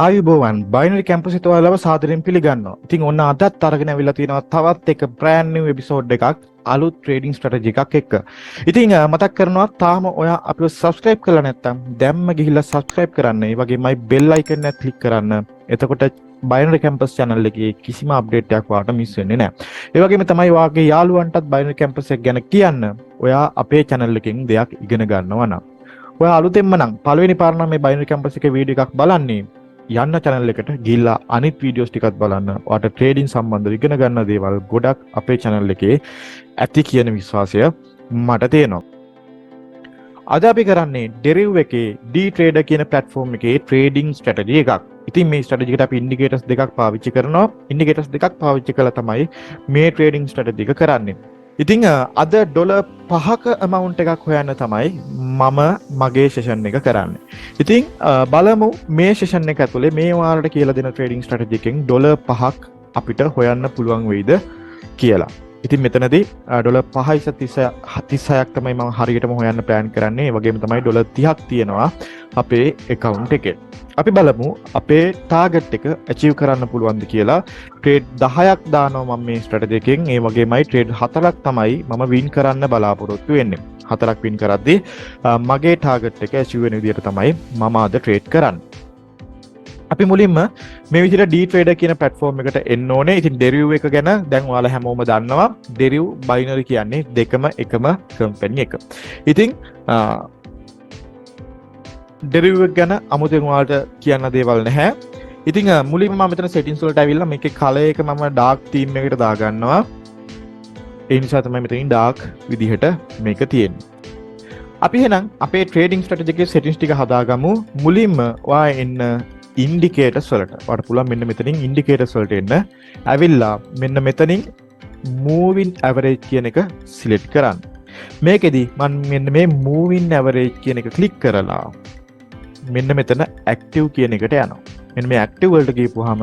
ආයුබෝවන් binary campus එකේ ඔයාලව සාදරයෙන් පිළිගන්නවා. ඉතින් ඔන්න අදත් අරගෙන අවිලා තියෙනවා තවත් එක brand new episode එකක් අලුත් trading strategy එකක් එක්ක. ඉතින් මතක් කරනවා තාම ඔයා අපිව subscribe කරලා නැත්නම් දැම්ම ගිහිල්ලා subscribe කරන්න. ඒ වගේමයි bell icon එක click කරන්න. එතකොට බයිනරි කැම්පස් channel එකේ කිසිම update එකක් වාට මිස් වෙන්නේ නැහැ. ඒ වගේම තමයි වාගේ යාළුවන්ටත් බයිනරි කැම්පස් එක ගැන කියන්න. ඔයා අපේ channel එකෙන් දෙයක් ඉගෙන ගන්නවා නම්. ඔයා අලුතෙන්ම නම් පළවෙනි පාර නම් මේ බයිනරි කැම්පස් එකේ වීඩියෝ එකක් බලන්නේ යන්න channel එකට ගිහිල්ලා අනිත් වීඩියෝස් ටිකත් බලන්න. ඔයාට ට්‍රේඩින් සම්බන්ධව ඉගෙන ගන්න දේවල් ගොඩක් අපේ channel එකේ ඇති කියන විශ්වාසය මට තියෙනවා. අද අපි කරන්නේ Deriv එකේ D-Trader කියන platform එකේ trading strategy එකක්. ඉතින් මේ strategy එකට අපි indicators දෙකක් පාවිච්චි කරනවා. indicators දෙකක් පාවිච්චි කළා තමයි මේ trading strategy එක කරන්නේ. ඉතින් අද $5ක amount එකක් හොයන්න තමයි මම මගේ session එක කරන්නේ. ඉතින් බලමු මේ session එක ඇතුලේ මේ ඔයාලට කියලා දෙන trading strategy එකෙන් $5ක් අපිට හොයන්න පුළුවන් වෙයිද කියලා. ඉතින් මෙතනදී $5.36ක් තමයි මම හරියටම හොයන්න plan කරන්නේ. ඒ වගේම තමයි $30ක් තියෙනවා අපේ account එකේ. අපි බලමු අපේ ටාගට් එක achieve කරන්න පුළුවන්ද කියලා. ට්‍රේඩ් 10ක් දානවා මම මේ ස්ට්‍රැටජි එකෙන්. ඒ වගේමයි ට්‍රේඩ් 4ක් තමයි මම වින් කරන්න බලාපොරොත්තු වෙන්නේ. 4ක් වින් කරද්දී මගේ ටාගට් එක achieve වෙන විදිහට තමයි මම අද ට්‍රේඩ් කරන්නේ. අපි මුලින්ම මේ විදිහට D-Trader කියන platform එකට එන්න ඕනේ. ඉතින් Deriv එක ගැන දැන් ඔයාලා හැමෝම දන්නවා. Deriv binary කියන්නේ දෙකම එකම company එක. ඉතින් Deriv ගැන අමුතුවෙන් ඔයාලට කියන්න දේවල් නැහැ. ඉතින් මුලින්ම මම මෙතන settings වලට ඇවිල්ලා මේකේ color එක මම dark theme එකකට දාගන්නවා. ඒ නිසා තමයි මෙතනින් dark විදිහට මේක තියෙන්නේ. අපි එහෙනම් අපේ trading strategy එකේ settings ටික හදාගමු. මුලින්ම ඔයා එන්න indicators වලට. ඔයාලට පුළුවන් මෙන්න මෙතනින් indicators වලට එන්න. ඇවිල්ලා මෙන්න මෙතනින් moving average කියන එක select කරන්න. මේකෙදි මම මෙන්න මේ moving average කියන එක click කරලා මෙන්න මෙතන active කියන එකට යනවා. මෙන්න මේ active වලට ගිහපුවාම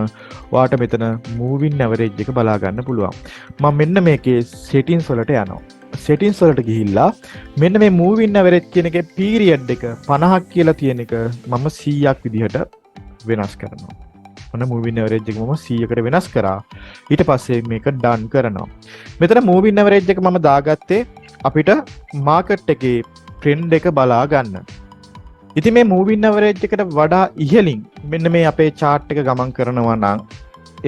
ඔයාට මෙතන moving average එක බලා ගන්න පුළුවන්. මම මෙන්න මේකේ settings වලට යනවා. settings වලට ගිහිල්ලා මෙන්න මේ moving average කියන එකේ period එක 50ක් කියලා තියෙන එක මම 100ක් විදිහට වෙනස් කරනවා. ඔන්න moving average එක මම 100කට වෙනස් කරා. ඊට පස්සේ මේක done කරනවා. මෙතන moving average එක මම දාගත්තේ අපිට market එකේ trend එක බලා ගන්න. ඉතින් මේ moving average එකට වඩා ඉහළින් මෙන්න මේ අපේ chart එක ගමන් කරනවා නම්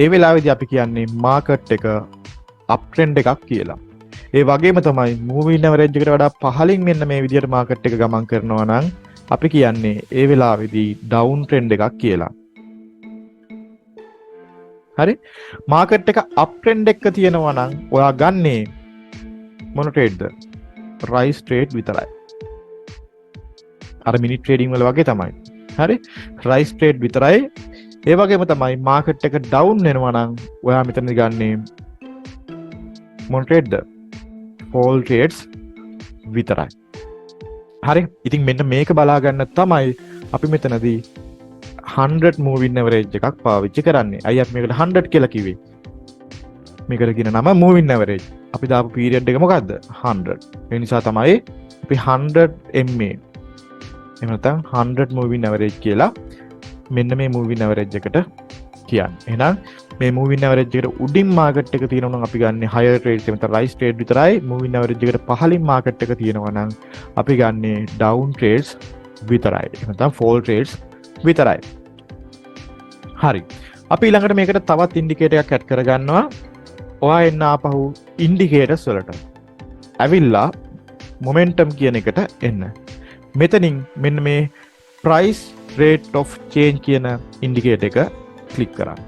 ඒ වෙලාවේදී අපි කියන්නේ market එක up trend එකක් කියලා. ඒ වගේම තමයි moving average එකට වඩා පහළින් මෙන්න මේ විදිහට market එක ගමන් කරනවා නම් අපි කියන්නේ ඒ වෙලාවේදී down trend එකක් කියලා. හරි? market එක up trend එකක තියෙනවා නම් ඔයා ගන්නේ මොන trade ද? rise trade විතරයි. අර මිනිත් ට්‍රේඩින් වල වගේ තමයි. හරි? rise trade විතරයි. ඒ වගේම තමයි market එක down වෙනවා නම් ඔයා මෙතනදී ගන්නේ මොන trade ද? fall trades විතරයි. හරි? ඉතින් මෙන්න මේක බලා ගන්න තමයි අපි මෙතනදී 100 moving average එකක් පාවිච්චි කරන්නේ. අයියා අපි මේකට 100 කියලා කිව්වේ. මේකට කියන නම moving average. අපි දාපු period එක මොකද්ද? 100. ඒ නිසා තමයි අපි 100 MA එහෙම නැත්නම් 100 moving average කියලා මෙන්න මේ moving average එකට කියන්නේ. එහෙනම් මේ moving average එකට උඩින් market එක තියෙනවා නම් අපි ගන්න higher trades එහෙම නැත්නම් rise trade විතරයි. moving average එකට පහළින් market එක තියෙනවා නම් අපි ගන්නේ down trades විතරයි. එහෙම නැත්නම් fall trades විතරයි. හරි. අපි ඊළඟට මේකට තවත් indicator එකක් add කරගන්නවා. ඔයා එන්න ආපහු indicators වලට. ඇවිල්ලා momentum කියන එකට එන්න. මෙතනින් මෙන්න මේ price rate of change කියන indicator එක click කරන්න.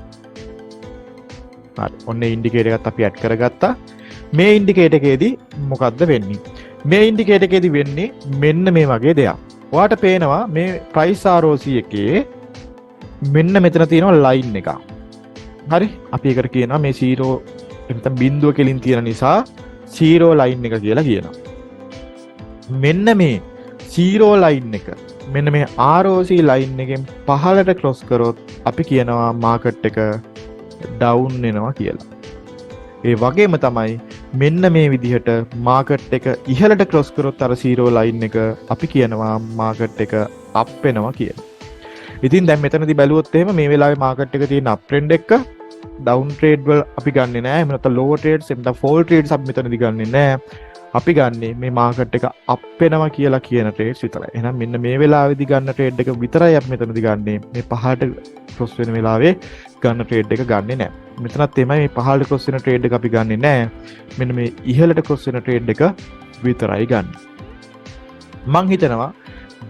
හරි. ඔන්න indicator එකත් අපි add කරගත්තා. මේ indicator එකේදී මොකද්ද වෙන්නේ? මේ indicator එකේදී වෙන්නේ මෙන්න මේ වගේ දෙයක්. ඔයාට පේනවා මේ price ROC එකේ මෙන්න මෙතන තියෙනවා line එකක්. හරි? අපි ඒකට කියනවා මේ 0 නැත්නම් බිඳුව කෙලින් තියෙන නිසා 0 line එක කියලා කියනවා. මෙන්න මේ 0 line එක මෙන්න මේ ROC line එකෙන් පහළට ක්‍රොස් කරොත් අපි කියනවා market එක down වෙනවා කියලා. ඒ වගේම තමයි මෙන්න මේ විදිහට market එක ඉහළට ක්‍රොස් කරොත් අර 0 line එක අපි කියනවා market එක up වෙනවා කියලා. ඉතින් දැන් මෙතනදී බැලුවොත් එහෙම මේ වෙලාවේ මාකට් එක තියෙන අප් ට්‍රෙන්ඩ් එක ඩවුන් ට්‍රේඩ් වල අපි ගන්නෙ නෑ. එහෙම නැත්නම් ලෝවර් ට්‍රේඩ්ස් එහෙම නැත්නම් ෆෝල් ට්‍රේඩ්ස් අපි මෙතනදී ගන්නෙ නෑ. අපි ගන්නෙ මේ මාකට් එක අප් වෙනවා කියලා කියන ට්‍රේඩ්ස් විතරයි. එහෙනම් මෙන්න මේ වෙලාවේදී ගන්න ට්‍රේඩ් එක විතරයි අපි මෙතනදී ගන්නෙ. මේ පහට ක්‍රොස් වෙන වෙලාවේ ගන්න ට්‍රේඩ් එක ගන්නෙ නෑ. මෙතනත් එමය මේ පහළට ක්‍රොස් වෙන ට්‍රේඩ් එක අපි ගන්නෙ නෑ. මෙන්න මේ ඉහළට ක්‍රොස් වෙන ට්‍රේඩ් එක විතරයි ගන්න. මං හිතනවා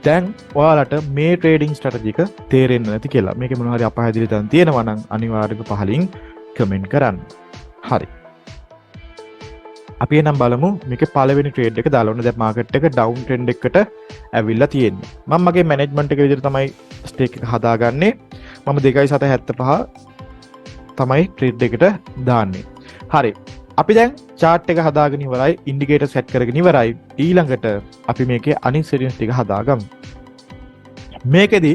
දැන් ඔයාලට මේ ට්‍රේඩින් ස්ට්‍රැටජි එක තේරෙන්නේ නැති කියලා. මේකේ මොනවා හරි අපහසුතාවයන් තැන් තියෙනවා නම් අනිවාර්යයෙන්ම පහලින් කමෙන්ට් කරන්න. හරි. අපි එනම් බලමු මේකේ පළවෙනි ට්‍රේඩ් එක දාලා ඔන්න දැන් මාකට් එක ඩවුන් ට්‍රෙන්ඩ් එකකට ඇවිල්ලා තියෙන්නේ. මම මගේ මැනේජ්මන්ට් එක විදිහට තමයි ස්ටේක් එක හදාගන්නේ. මම 2.75 තමයි ට්‍රේඩ් එකට දාන්නේ. හරි. අපි දැන් chart එක හදාගෙන ඉවරයි, ඉන්ඩිකේටර් සෙට් කරගෙන ඉවරයි. ඊළඟට අපි මේකේ අනිත් settings ටික හදාගමු. මේකෙදි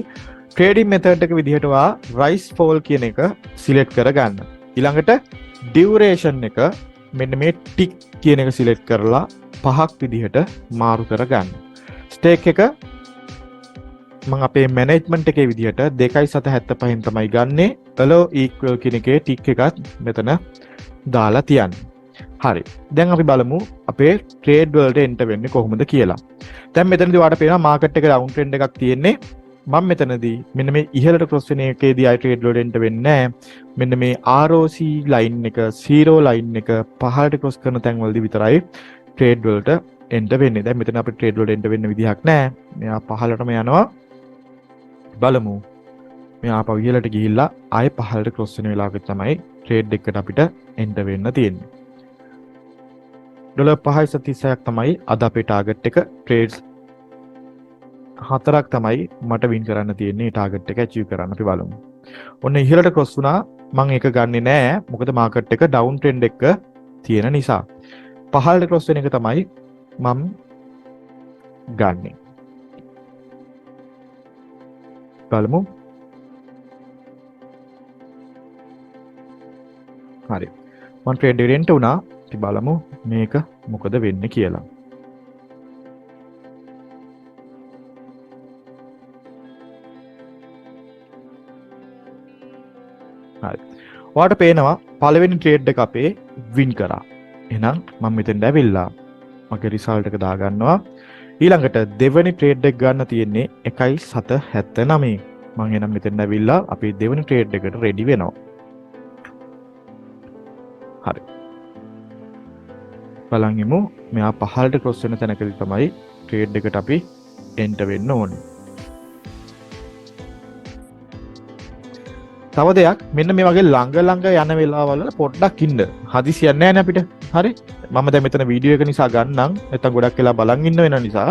ට්‍රේඩින් මෙතඩ් එක විදිහට වා rise fall කියන එක සිලෙක්ට් කරගන්න. ඊළඟට duration එක මෙන්න මේ tick කියන එක සිලෙක්ට් කරලා 5ක් විදිහට මාරු කරගන්න. ස්ටේක් එක මම අපේ මැනේජ්මන්ට් එකේ විදිහට 2.75න් තමයි ගන්නෙ. allow equal කියන එකේ tick එකත් මෙතන දාලා තියන්නේ. හරි. දැන් අපි බලමු අපේ ට්‍රේඩ් වලට එන්ටර් වෙන්නේ කොහොමද කියලා. දැන් මෙතනදී ඔයාලට පේනවා මාකට් එක ඩවුන් ට්‍රෙන්ඩ් එකක් තියෙන්නේ. මම මෙතනදී මෙන්න මේ ඉහළට ක්‍රොස් වෙන එකේදී ආයි ට්‍රේඩ් වලට එන්ටර් වෙන්නේ නැහැ. මෙන්න මේ ROC ලයින් එක, 0 ලයින් එක පහළට ක්‍රොස් කරන තැන් වලදී විතරයි ට්‍රේඩ් වලට එන්ටර් වෙන්නේ. දැන් මෙතන අපිට ට්‍රේඩ් වලට එන්ටර් වෙන්න විදිහක් නැහැ. මෙයා පහළටම යනවා. බලමු. මෙයා ආපහු ඉහළට ගිහිල්ලා ආයේ පහළට ක්‍රොස් වෙන වෙලාවක තමයි ට්‍රේඩ් එකට අපිට එන්ටර් වෙන්න තියෙන්නේ. $5.36ක් තමයි අද අපේ ටාගට් එක. ට්‍රේඩ්ස් 4ක් තමයි මට වින් කරන්න තියෙන්නේ. ටාගට් එක ඇචීව් කරන්න අපි බලමු. ඔන්න ඉහළට ක්‍රොස් වුණා. මම ඒක ගන්නෙ නෑ. මොකද මාකට් එක ඩවුන් ට්‍රෙන්ඩ් එක තියෙන නිසා. පහළට ක්‍රොස් වෙන එක තමයි මම ගන්නෙ. බලමු. හරි. මම ට්‍රේඩ් එකට එන්ටර් වුණා. අපි බලමු මේක මොකද වෙන්නේ කියලා. හරි. ඔයාලට පේනවා පළවෙනි ට්‍රේඩ් එක අපේ වින් කරා. එහෙනම් මම මෙතෙන්ට ඇවිල්ලා මගේ රිසල්ට් එක දාගන්නවා. ඊළඟට දෙවෙනි ට්‍රේඩ් එක ගන්න තියෙන්නේ 1.779. මම එහෙනම් මෙතෙන්ට ඇවිල්ලා අපි දෙවෙනි ට්‍රේඩ් එකට රෙඩි වෙනවා. හරි. බලන් ඉමු. මෙයා පහළට ක්‍රොස් වෙන තැනකදී තමයි ට්‍රේඩ් එකට අපි එන්ටර් වෙන්න ඕනේ. තව දෙයක් මෙන්න මේ වගේ ළඟ යන වෙලාවල් වල පොඩ්ඩක් ඉන්න. හදිසියක් නැහැ නේ අපිට. හරි. මම දැන් මෙතන වීඩියෝ එක නිසා ගන්නම්. නැත්තම් ගොඩක් වෙලා බලන් ඉන්න වෙන නිසා.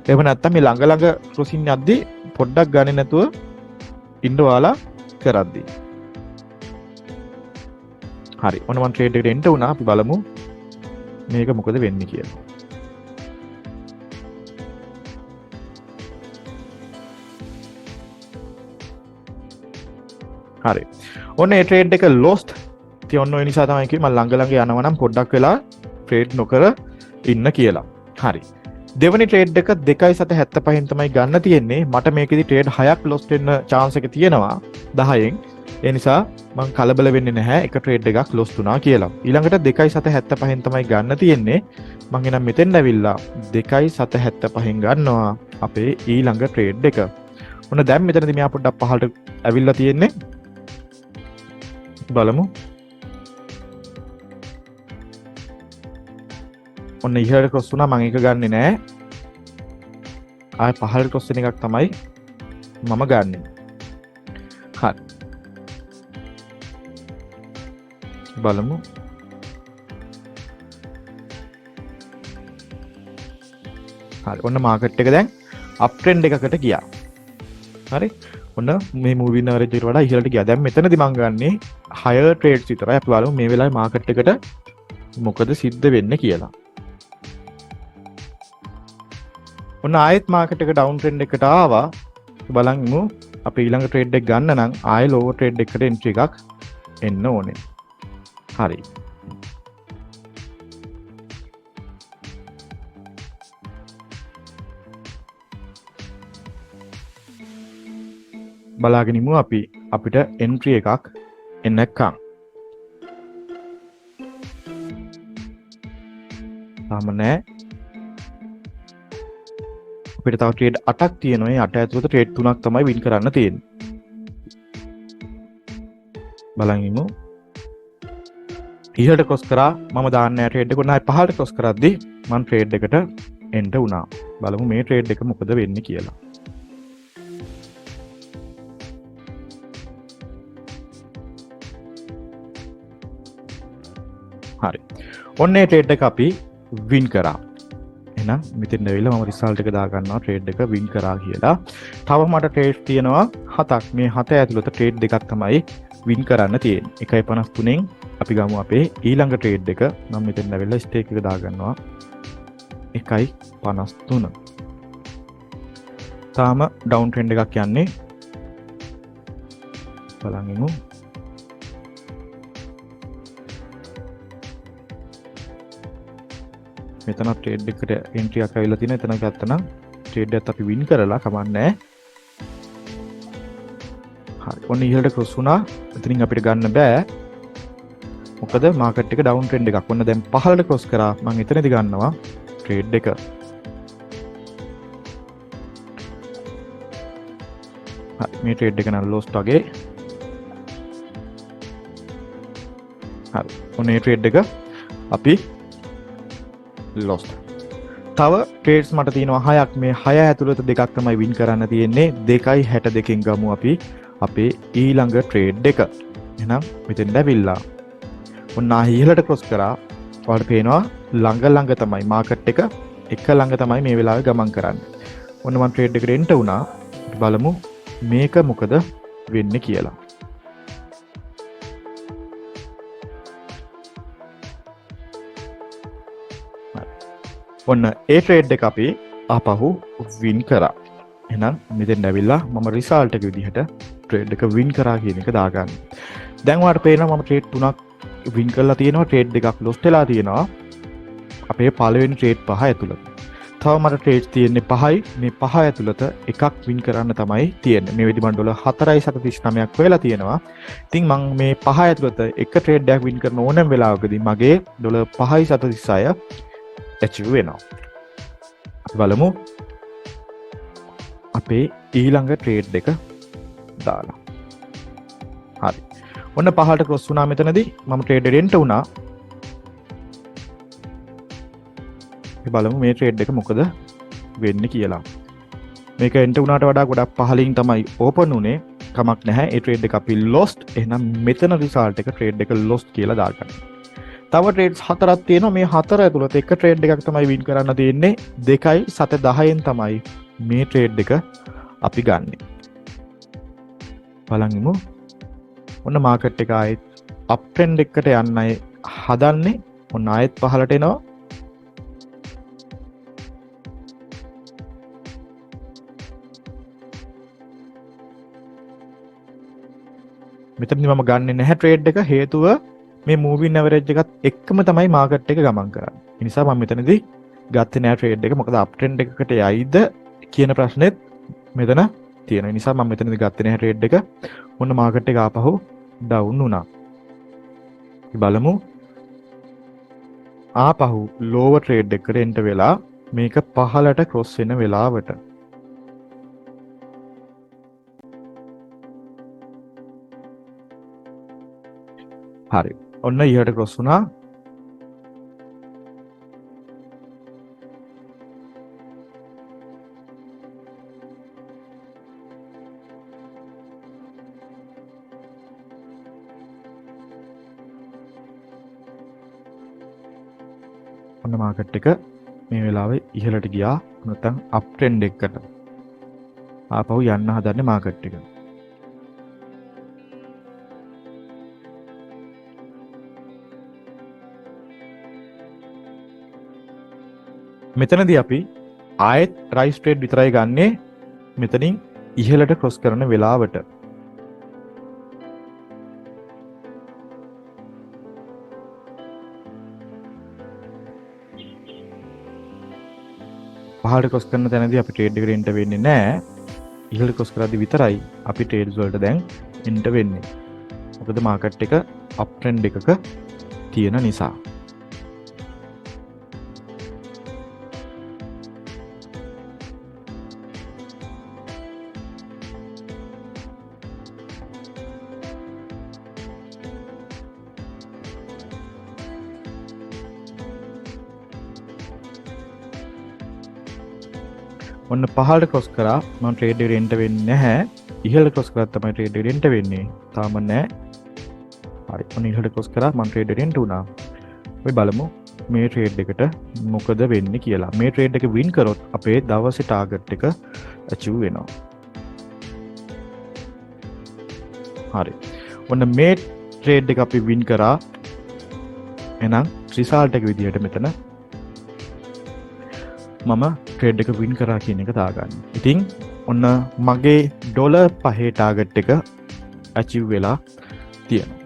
එහෙම නැත්තම් මේ ළඟ ක්‍රොසින් යද්දි පොඩ්ඩක් ගන්නේ නැතුව ඉන්න ඔයාලා කරද්දි. හරි. ඔන්න මම ට්‍රේඩ් එකට එන්ටර් වුණා. අපි බලමු මේක මොකද වෙන්නේ කියලා. හරි. ඔන්න ඒ ට්‍රේඩ් එක ලොස්ට්. ඉතින් ඔන්න ඔය නිසා තමයි කිව්වේ මම ළඟ යනවා නම් පොඩ්ඩක් වෙලා ට්‍රේඩ් නොකර ඉන්න කියලා. හරි. දෙවෙනි ට්‍රේඩ් එක 2.75න් තමයි ගන්න තියෙන්නේ. මට මේකෙදි ට්‍රේඩ් 6ක් ලොස්ට් වෙන්න chance එක තියෙනවා 10න්. ඒ නිසා මම කලබල වෙන්නේ නැහැ එක ට්‍රේඩ් එකක් ලොස්ට් වුණා කියලා. ඊළඟට 2.75න් තමයි ගන්න තියෙන්නේ. මම එනම් මෙතෙන් ඇවිල්ලා 2.75න් ගන්නවා අපේ ඊළඟ ට්‍රේඩ් එක. ඔන්න දැන් මෙතනදී මෙයා පොඩ්ඩක් පහළට ඇවිල්ලා තියෙන්නේ. බලමු. ඔන්න ඉහළට ක්‍රොස් වුණා. මම ඒක ගන්නෙ නෑ. ආයෙ පහළට ක්‍රොස් වෙන එකක් තමයි මම ගන්නෙ. හරි. බලමු. හරි. ඔන්න මාකට් එක දැන් අප් ට්‍රෙන්ඩ් එකකට ගියා. හරි. ඔන්න මේ මූවින් ඇවරේජ් එකට වඩා ඉහළට ගියා. දැන් මෙතනදී මම ගන්නෙ හයර් ට්‍රේඩ්ස් විතරයි. අපි බලමු මේ වෙලාවේ මාකට් එකට මොකද සිද්ධ වෙන්නේ කියලා. ඔන්න ආයෙත් මාකට් එක ඩවුන් ට්‍රෙන්ඩ් එකට ආවා. බලමු අපි ඊළඟ ට්‍රේඩ් එක ගන්න නම් ආයෙ ලෝවර් ට්‍රේඩ් එකකට එන්ට්‍රි එකක් එන්න ඕනේ. හරි. බලාගෙන ඉමු අපි අපිට එන්ට්‍රි එකක් එන්නකම්. තාම නෑ. අපිට තව ට්‍රේඩ් 8ක් තියෙනවා. මේ 8 ඇතුළත ට්‍රේඩ් 3ක් තමයි වින් කරන්න තියෙන්නේ. බලන් ඉමු. ඉහළට ක්‍රොස් කරා මම දාන්නේ ට්‍රේඩ් එක උනායි පහළට ක්‍රොස් කරද්දී මම ට්‍රේඩ් එකට එන්ටර් වුණා. බලමු මේ ට්‍රේඩ් එක මොකද වෙන්නේ කියලා. හරි. ඔන්නේ ට්‍රේඩ් එක අපි වින් කරා. එහෙනම් මෙතෙන් ඇවිල්ලා මම රිසල්ට් එක දා ගන්නවා ට්‍රේඩ් එක වින් කරා කියලා. තව මට ට්‍රේඩ් තියෙනවා 7ක්. මේ 7 ඇතුළත ට්‍රේඩ් දෙකක් තමයි වින් කරන්න තියෙන්නේ. 1.53න් අපි ගමු අපේ ඊළඟ ට්‍රේඩ් එක. මම මෙතෙන් ඇවිල්ලා ස්ටේක් එක දා ගන්නවා 1.53. තාම ඩවුන් ට්‍රෙන්ඩ් එකක් යන්නේ. බලන් ඉමු. මෙතන ට්‍රේඩ් එකට එන්ට්‍රි එකක් ඇවිල්ලා තියෙනවා. එතන ගත්තා නම් ට්‍රේඩ් එකත් අපි වින් කරලා කමන්නේ. හරි. ඔන්න ඉහළට ක්‍රොස් වුණා. එතනින් අපිට ගන්න බෑ. මොකද මාකට් එක ඩවුන් ට්‍රෙන්ඩ් එකක්. ඔන්න දැන් පහළට ක්‍රොස් කරා. මම එතනදී ගන්නවා ට්‍රේඩ් එක. හරි. මේ ට්‍රේඩ් එක නම් ලොස්ට් වගේ. හරි. ඔන්න මේ ට්‍රේඩ් එක අපි lost. තව ට්‍රේඩ්ස් මට තියෙනවා 6ක්. මේ 6 ඇතුළත දෙකක් තමයි වින් කරන්න තියෙන්නේ. 2.62කින් ගමු අපි අපේ ඊළඟ ට්‍රේඩ් එක. එහෙනම් මෙතෙන් දැවිලා. ඔන්න ඉහළට ක්‍රොස් කරා. ඔයාලට පේනවා ළඟ තමයි මාකට් එක එක ළඟ තමයි මේ වෙලාවේ ගමන් කරන්නේ. ඔන්න මම ට්‍රේඩ් එකට එන්ටර් වුණා. බලමු මේක මොකද වෙන්නේ කියලා. ඔන්න ඒ ට්‍රේඩ් එක අපි ආපහු වින් කරා. එහෙනම් මෙතෙන් ඇවිල්ලා මම රිසල්ට් එක විදිහට ට්‍රේඩ් එක වින් කරා කියන එක දාගන්න. දැන් ඔයාලට පේනවා මම ට්‍රේඩ් 3ක් වින් කරලා තියෙනවා. ට්‍රේඩ් දෙකක් ලොස්ට් වෙලා තියෙනවා. අපේ පළවෙනි ට්‍රේඩ් 5 ඇතුළත. තව මට ට්‍රේඩ්ස් තියෙන්නේ 5යි. මේ 5 ඇතුළත එකක් වින් කරන්න තමයි තියෙන්නේ. මේ වෙදි මම ඩොලර් 4.39ක් වෙලා තියෙනවා. ඉතින් මම මේ 5 ඇතුළත එක ට්‍රේඩ් එකක් වින් කරන ඕනම වෙලාවකදී මගේ ඩොලර් 5.36 achieve වෙනවා. අපි බලමු අපේ ඊළඟ ට්‍රේඩ් එක දාලා. හරි. ඔන්න පහළට ක්‍රොස් වුණා මෙතනදී. මම ට්‍රේඩ් එකට එන්ටර් වුණා. අපි බලමු මේ ට්‍රේඩ් එක මොකද වෙන්නේ කියලා. මේක එන්ටර් වුණාට වඩා ගොඩක් පහළින් තමයි ඕපන් උනේ. කමක් නැහැ. ඒ ට්‍රේඩ් එක අපි lost. එහෙනම් මෙතන රිසල්ට් එක ට්‍රේඩ් එක lost කියලා දාගන්න. තව ට්‍රේඩ්ස් 4ක් තියෙනවා. මේ 4 ඇතුළත එක ට්‍රේඩ් එකක් තමයි වින් කරන්න තියෙන්නේ. 2.710න් තමයි මේ ට්‍රේඩ් එක අපි ගන්නෙ. බලන් ඉමු. ඔන්න මාකට් එක ආයෙත් අප් ට්‍රෙන්ඩ් එකකට යන්නයි හදන්නේ. ඔන්න ආයෙත් පහළට එනවා. මෙතනදි මම ගන්නෙ නැහැ ට්‍රේඩ් එක. හේතුව මේ මූවින් ඇවරේජ් එකත් එක්කම තමයි මාකට් එක ගමන් කරන්නේ. ඒ නිසා මම මෙතනදී ගත්තේ නෑ ට්‍රේඩ් එක. මොකද අප් ට්‍රෙන්ඩ් එකකට යයිද කියන ප්‍රශ්නෙත් මෙතන තියෙනවා. ඒ නිසා මම මෙතනදී ගත්තේ නෑ ට්‍රේඩ් එක. ඔන්න මාකට් එක ආපහු ඩවුන් වුණා. බලමු ආපහු ලෝවර් ට්‍රේඩ් එකකට එන්ටර් වෙලා මේක පහළට ක්‍රොස් වෙන වෙලාවට. හරි. ඔන්න ඉහළට ක්‍රොස් වුණා. ඔන්න මාකට් එක මේ වෙලාවේ ඉහළට ගියා. නැත්නම් අප් ට්‍රෙන්ඩ් එකකට ආපහු යන්න හදන්නේ මාකට් එක. මෙතනදී අපි ආයෙත් රයිස් ට්‍රේඩ් විතරයි ගන්නෙ. මෙතනින් ඉහළට ක්‍රොස් කරන වෙලාවට. පහළට ක්‍රොස් කරන තැනදී අපි ට්‍රේඩ් එකට එන්ටර් වෙන්නේ නැහැ. ඉහළ ක්‍රොස් කරද්දි විතරයි අපි ට්‍රේඩ්ස් වලට දැන් එන්ටර් වෙන්නේ. මොකද මාකට් එක අප් ට්‍රෙන්ඩ් එකක තියෙන නිසා. ඔන්න පහළට ක්‍රොස් කරා මම ට්‍රේඩ් එකට එන්ටර් වෙන්නේ නැහැ. ඉහළ ක්‍රොස් කරා තමයි ට්‍රේඩ් එකට එන්ටර් වෙන්නේ. තාම නැහැ. හරි. ඔන්න ඉහළට ක්‍රොස් කරා මම ට්‍රේඩ් එකට එන්ටර් වුණා. අපි බලමු මේ ට්‍රේඩ් එකට මොකද වෙන්නේ කියලා. මේ ට්‍රේඩ් එක වින් කරොත් අපේ දවසේ ටාගට් එක අචීව් වෙනවා. හරි. ඔන්න මේ ට්‍රේඩ් එක අපි වින් කරා. එහෙනම් රිසල්ට් එක විදිහට මෙතන මම ට්‍රේඩ් එක වින් කරා කියන එක දාගන්න. ඉතින් ඔන්න මගේ ඩොලර් 5 ටාගට් එක අචීව් වෙලා තියෙනවා.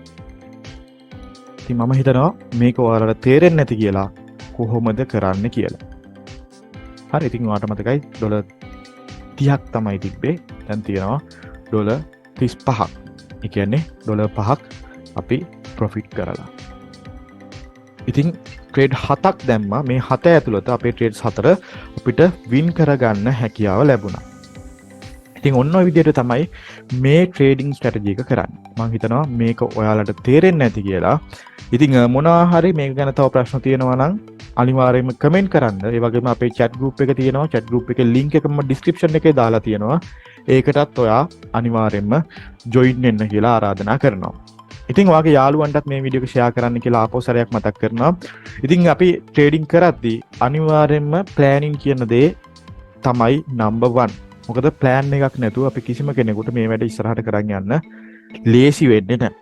ඉතින් මම හිතනවා මේක ඔයාලට තේරෙන්නේ නැති කියලා කොහොමද කරන්න කියලා. හරි. ඉතින් ඔයාලට මතකයි ඩොලර් 30ක් තමයි තිබ්බේ. දැන් තියෙනවා ඩොලර් 35ක්. ඒ කියන්නේ ඩොලර් 5ක් අපි ප්‍රොෆිට් කරලා. ඉතින් ට්‍රේඩ් 7ක් දැම්මා. මේ 7 ඇතුළත අපේ ට්‍රේඩ්ස් 4 අපිට වින් කරගන්න හැකියාව ලැබුණා. ඉතින් ඔන්න ඔය විදිහට තමයි මේ ට්‍රේඩින් ස්ට්‍රැටජි එක කරන්නේ. මම හිතනවා මේක ඔයාලට තේරෙන්නේ නැති කියලා. ඉතින් මොනවා හරි මේක ගැන තව ප්‍රශ්න තියෙනවා නම් අනිවාර්යයෙන්ම කමෙන්ට් කරන්න. ඒ වගේම අපේ chat group එක තියෙනවා. chat group එකේ link එක මම description එකේ දාලා තියෙනවා. ඒකටත් ඔයා අනිවාර්යයෙන්ම join වෙන්න කියලා ආරාධනා කරනවා. ඉතින් ඔයාගේ යාළුවන්ටත් මේ වීඩියෝ එක share කරන්න කියලා ආපහු සැරයක් මතක් කරනවා. ඉතින් අපි ට්‍රේඩින් කරද්දී අනිවාර්යයෙන්ම planning කියන දේ තමයි number 1. මොකද plan එකක් නැතුව අපි කිසිම කෙනෙකුට මේ වැඩ ඉස්සරහට කරන් යන්න ලේසි වෙන්නේ නැහැ.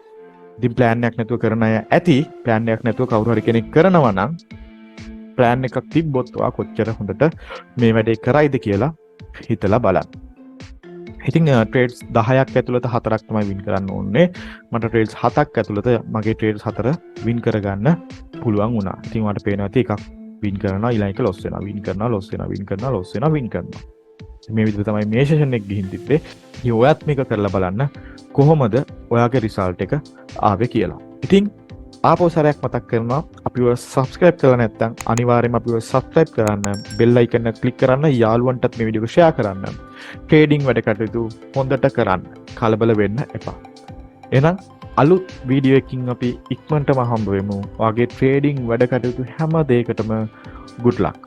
ඉතින් plan එකක් නැතුව කරන අය ඇති. plan එකක් නැතුව කවුරු හරි කෙනෙක් කරනවා නම් plan එකක් තිබ්බොත් ඔයා කොච්චර හොඳට මේ වැඩේ කරයිද කියලා හිතලා බලන්න. ඉතින් ට්‍රේඩ්ස් 10ක් ඇතුළත 4ක් තමයි වින් කරන්න ඕනේ. මට ට්‍රේඩ්ස් 7ක් ඇතුළත මගේ ට්‍රේඩ්ස් 4 වින් කරගන්න පුළුවන් වුණා. ඉතින් ඔයාලට පේනවා ඇති එකක් වින් කරනවා ඊළඟ එක ලොස් වෙනවා. වින් කරනවා ලොස් වෙනවා. වින් කරනවා ලොස් වෙනවා. වින් කරනවා. මේ විදිහට තමයි මේ සෙෂන් එක ගිහින් තිබ්බේ. ඉතින් ඔයත් මේක කරලා බලන්න කොහොමද ඔයාගේ රිසල්ට් එක ආවේ කියලා. ඉතින් ආපහු සැරයක් මතක් කරනවා අපිව subscribe කරලා නැත්නම් අනිවාර්යයෙන්ම අපිව subscribe කරන්න, bell icon එක click කරන්න, යාළුවන්ටත් මේ වීඩියෝ එක share කරන්න. ට්‍රේඩින් වැඩ කටයුතු හොඳට කරන්න. කලබල වෙන්න එපා. එහෙනම් අලුත් වීඩියෝ එකකින් අපි ඉක්මනටම හම්බ වෙමු. ඔයාගේ ට්‍රේඩින් වැඩ කටයුතු හැම දෙයකටම good luck.